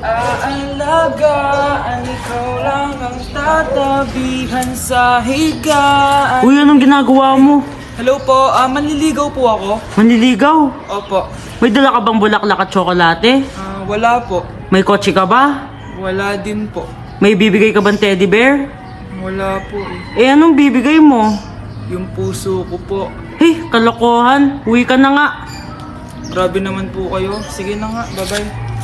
Aalagaan, ikaw lang ang tatabihan sa higaan. Uy, anong ginagawa mo? Hello po, manliligaw po ako. Manliligaw? Opo. May dala ka bang bulaklak at tsokolate? Wala po. May kotse ka ba? Wala din po. May bibigay ka bang teddy bear? Wala po eh. Eh, anong bibigay mo? Yung puso ko po. Hey, kalokohan. Uwi ka na nga. Grabe naman po kayo. Sige na nga, bye-bye.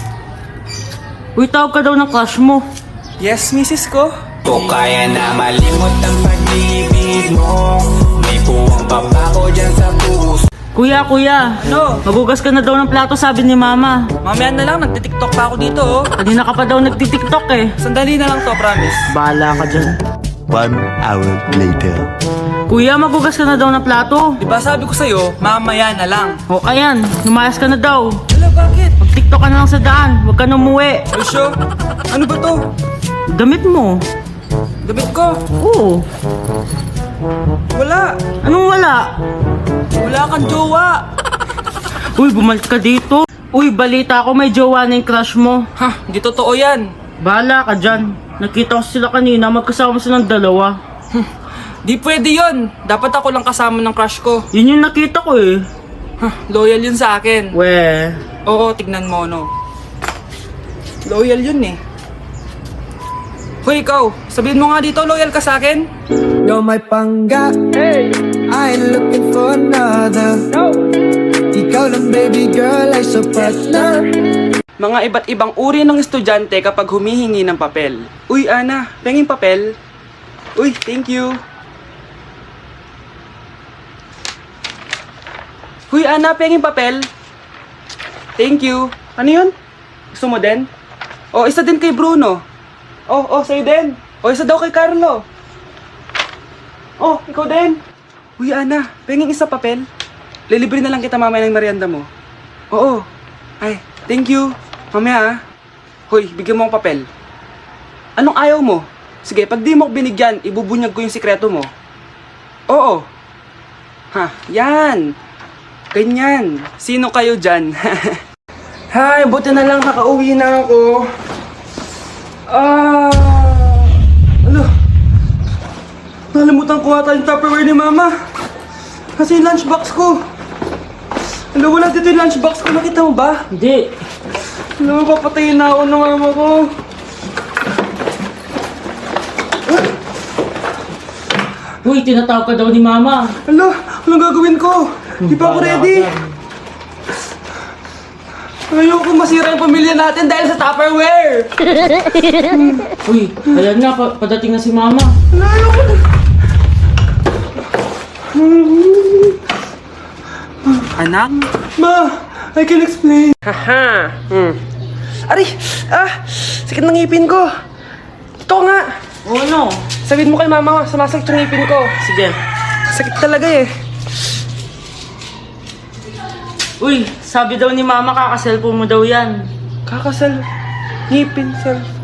Uy, tawag ka daw ng crush mo. Yes, misis ko. O kaya na malimot ang pag-ibig mo. May puwang papako dyan sa puso. Kuya, Ano? magugas ka na daw ng plato, sabi ni mama. Mamaya na lang, nagtitiktok pa ako dito oh. Kanina ka pa daw nagtitiktok eh. Sandali na lang to, promise. Bahala ka dyan. 1 hour later. Kuya, magugas ka na daw ng plato. Diba sabi ko sa'yo, mamaya na lang. O ayan, lumayas ka na daw. Wala, bakit? Mag-tiktok ka na lang sa daan, huwag ka na umuwi. Ay, sure? Ano ba to? Damit mo. Damit ko? Oo. Wala. Anong wala? Wala kang jowa. Uy, bumalik ka dito. Uy, balita ko may jowa na yung crush mo. Ha, hindi totoo yan. Bahala ka dyan. Nakita ko sila kanina, magkasama silang dalawa. Di pwede yon. Dapat ako lang kasama ng crush ko. Yun yung nakita ko eh. Loyal yun sa akin. We. Oo, tignan mo, no. Loyal yun eh. Hoy, ikaw. Sabihin mo nga dito, loyal ka sa akin? You're my pangga. Hey, I ain't looking for another. No. Ikaw lang baby girl ay sapat na. Mga iba't ibang uri ng estudyante kapag humihingi ng papel. Uy, Ana, penging papel. Uy, thank you. Uy, Ana, penging papel. Thank you. Ano yun? Gusto mo din? O, isa din kay Bruno. Sa'yo din. O, isa daw kay Carlo. Oh, ikaw din. Uy, Ana, penging isa papel. Lilibre na lang kita mamaya ng merienda mo. Oo. Ay, thank you. Mamaya Hoy, bigyan mo ang papel. Anong ayaw mo? Sige, pag di mo ko binigyan, ibubunyag ko yung sikreto mo. Oo. Ha, yan. Ganyan. Sino kayo dyan? Hay, buti na lang kakauwi na ako. Ano? Nalimutan ko ata yung Tupperware ni Mama. Kasi yung lunchbox ko. Ano, wala dito yung lunchbox ko. Nakita mo ba? Hindi. Ano, papatayin na ako ng mama ko. Uy, tinatawag ka daw ni mama. Ano, anong gagawin ko? Di pa ako ready. Ayoko masira yung pamilya natin dahil sa Tupperware. Uy, ayan nga, padating na si mama. Ayoko na. Anak? Ma, I can explain. Haha. Aray! Sakit ng ngipin ko. Ito nga. O ano? Sabihin mo kay mama, sumasakit yung ngipin ko. Sige. Sakit talaga eh. Uy, sabi daw ni mama kaka-cellphone mo daw yan. Kakasal. Ngipin, cellphone.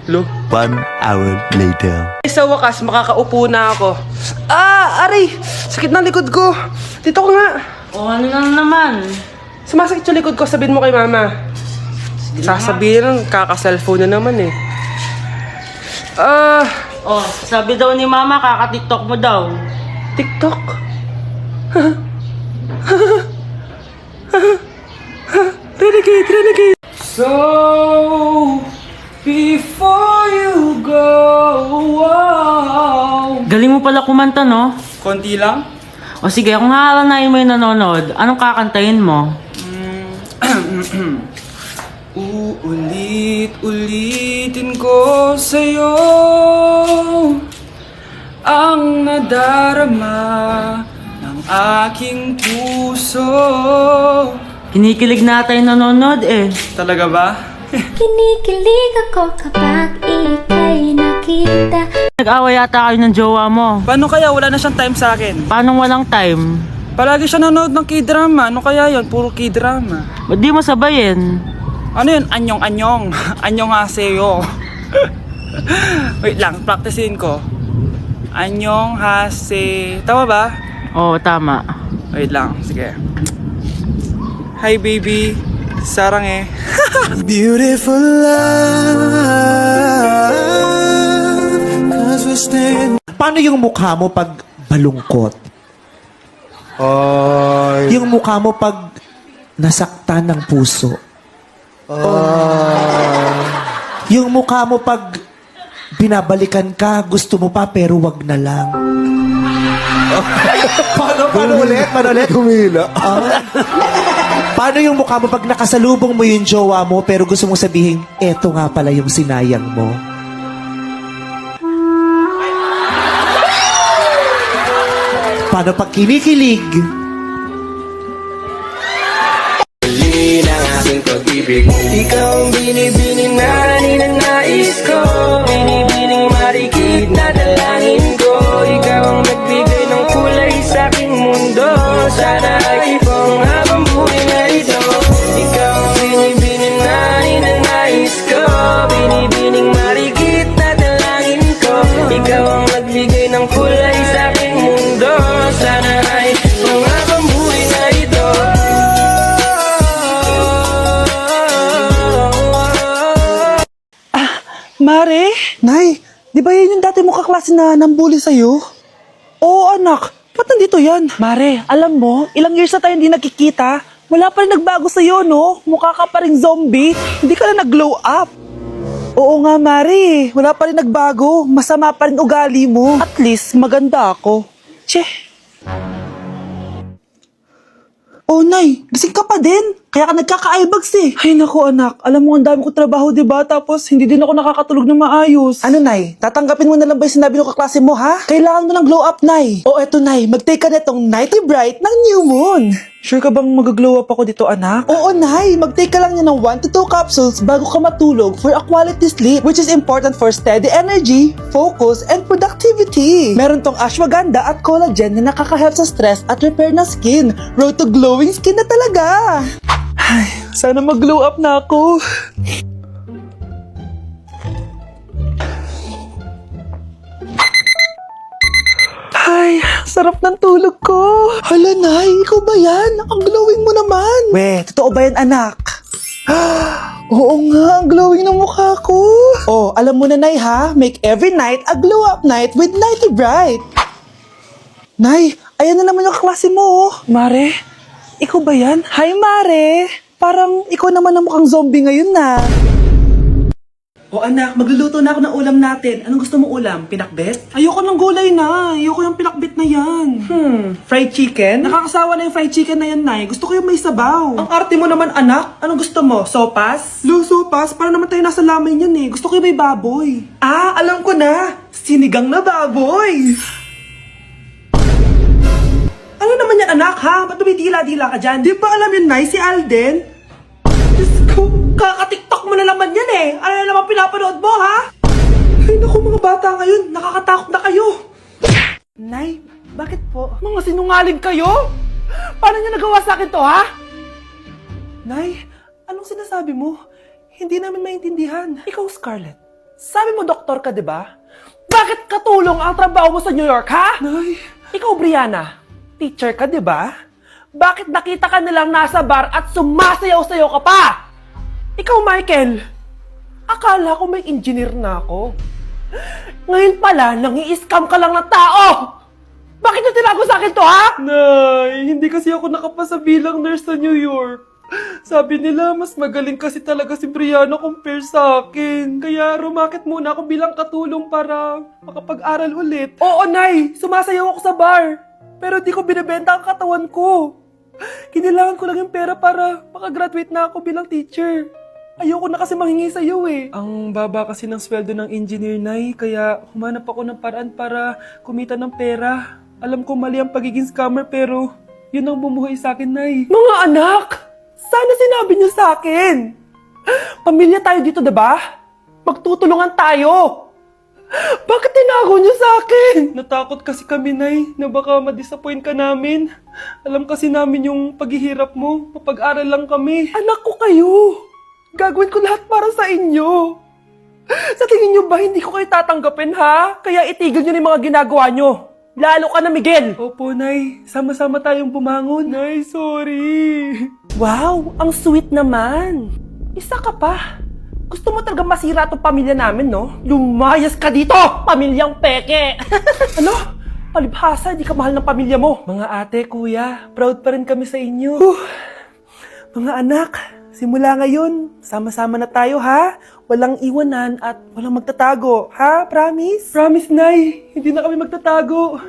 Lo? 1 hour later. Sa wakas, makakaupo na ako. Aray! Sakit ng likod ko. Dito ko nga. O ano na naman? Sumasakit yung likod ko, sabihin mo kay mama. Sasabihin lang, kaka-cellphone na naman eh. O, sabi daw ni mama kaka-tiktok mo daw. TikTok? Renegade. So, before you go, Galing mo pala kumanta, no? konti lang? O sige, kung hahalanayin mo yung nanonood, anong kakantahin mo? Uulit-ulitin ko sa'yo ang nadarama ng aking puso. Kinikilig na tayo nanonood eh. Talaga ba? Kinikilig ako kapag ika'y nakita. Nag-away yata kayo ng jowa mo. Paano kaya wala na siyang time sa akin? Paano walang time? Palagi siya nanonood ng K-drama. Ano kaya yon? Puro K-drama. Ba't di mo sabayin? Ano yun? Anyong-anyong. Anyong-haseyo. Wait lang, practicein ko. Anyong-hase... Tama ba? Oo, tama. Wait lang, sige. Hi, baby. Sarang eh. Beautiful love, 'cause we stand. Paano yung mukha mo pag malungkot? Yung mukha mo pag nasaktan ng puso? Yung mukha mo pag binabalikan ka, gusto mo pa pero wag na lang. Paano ulit? Humila. Paano yung mukha mo pag nakasalubong mo yung jowa mo pero gusto mong sabihin, eto nga pala yung sinayang mo? Paano pag kinikilig? Huli ng aking pag-ibig. Ikaw ang binibining na ninanais ko. Binibining marikit na dalangin ko. Ikaw ang nagbigay ng kulay sa aking mundo. Sana ay ipong habang buhay na ito. Ikaw ang binibining na ninanais ko. Binibining marikit na dalangin ko. Ikaw ang nagbigay ng kulay sa aking mundo. Sana ay ipong habang buhay na ito. Mare? Nay, di ba yan yung dati mo kaklase na nambuli sa'yo? Oo, anak. Ba't nandito yan? Mare, alam mo, ilang years na tayo hindi nakikita. Wala pa rin nagbago sa'yo, no? Mukha ka pa rin zombie. Hindi ka na nag-glow up. Oo nga, Mare. Wala pa rin nagbago. Masama pa rin ugali mo. At least, maganda ako. Che. Oh, Nay, gising ka pa din. Kaya ka nagkaka-eyebags eh. Ay, naku anak. Alam mo, ang dami ko trabaho, diba? Tapos, hindi din ako nakakatulog na maayos. Ano, Nay? Tatanggapin mo na lang ba yung sinabi ng kaklase mo, ha? Kailangan mo ng glow up, Nay. O, eto, Nay. Mag-take ka na itong Nighty Bright ng New Moon. Sure ka bang mag-glow up ako dito, anak? Oo, Nay. Mag-take ka lang niya ng 1 to 2 capsules bago ka matulog for a quality sleep, which is important for steady energy, focus, and productivity. Meron tong ashwagandha at collagen na nakaka-help sa stress at repair ng skin. Road to glowing skin na talaga. Ay, sana mag-glow up na ako. Ay, sarap ng tulog ko. Hala, Nay, ikaw ba yan? Ang glowing mo naman. We, totoo ba yan, anak? Oo nga, ang glowing ng mukha ko. Oh, alam mo na, Nay, ha? Make every night a glow-up night with Nighty Bright. Nay, ayan na naman yung klase mo. Mare, ikaw ba yan? Hi, Mare. Parang ikaw naman ang mukhang zombie ngayon na. O anak, magluluto na ako ng ulam natin. Anong gusto mo ulam? Pinakbet? Ayoko ng gulay na. Ayoko yung pinakbet na yan. Fried chicken? Nakakasawa na yung fried chicken na yan, Nay. Gusto ko yung may sabaw. Ang arte mo naman, anak. Anong gusto mo? Sopas? Sopas? Para naman tayo nasa lamay niyan eh. Gusto ko yung may baboy. Ah, alam ko na. Sinigang na baboy. Ano naman yan, anak, ha? Ba't dumidila-dila ka dyan? Di ba alam yun, Nay, si Alden? Diyos ko, kaka-tiktok mo na naman yan eh. Ano na naman pinapanood mo, ha? Ay, naku, mga bata ngayon, nakakatakot na kayo. Nay, bakit po? Mga sinungaling kayo? Paano niyo nagawa sa akin to, ha? Nay, anong sinasabi mo? Hindi namin maintindihan. Ikaw, Scarlett, sabi mo doktor ka, di ba? Bakit katulong ang trabaho mo sa New York, ha? Nay. Ikaw, Brianna, teacher ka, di ba? Bakit nakita ka nilang nasa bar at sumasayaw-sayaw ka pa? Ikaw, Michael, akala ko may engineer na ako. Ngayon pala, nangi-scam ka lang ng tao! Bakit nyo tinago sa akin to, ha? Nay, hindi kasi ako nakapasa bilang nurse sa New York. Sabi nila, mas magaling kasi talaga si Brianna compare sa akin. Kaya rumakit muna ako bilang katulong para makapag-aral ulit. Oo, Nay, sumasayaw ako sa bar. Pero di ko binibenta ang katawan ko. Kailangan ko lang yung pera para makagraduate na ako bilang teacher. Ayoko na kasi manghingi sa'yo eh. Ang baba kasi ng sweldo ng engineer, Nay, kaya humanap ako ng paraan para kumita ng pera. Alam ko mali ang pagiging scammer pero yun ang bumuhay sa akin, Nay. Mga anak! Sana sinabi niyo sa akin! Pamilya tayo dito, diba? Magtutulungan tayo! Bakit tinago niyo sa akin? Natakot kasi kami, Nay, na baka ma-disappoint ka namin. Alam kasi namin yung paghihirap mo. Mapag-aral lang kami. Anak ko kayo. Gagawin ko lahat para sa inyo. Sa tingin niyo ba hindi ko kayo tatanggapin, ha? Kaya itigil niyo na yung mga ginagawa niyo. Lalo ka na, Miguel. Opo, Nay. Sama-sama tayong bumangon. Nay, sorry. Wow, ang sweet naman. Isa ka pa. Gusto mo talaga masira itong pamilya namin, no? Lumayas ka dito, pamilyang peke! Ano? Palibhasa, di ka mahal ng pamilya mo. Mga ate, kuya, proud pa rin kami sa inyo. Mga anak, simula ngayon, sama-sama na tayo, ha? Walang iwanan at walang magtatago, ha? Promise? Promise, Nay. Hindi na kami magtatago.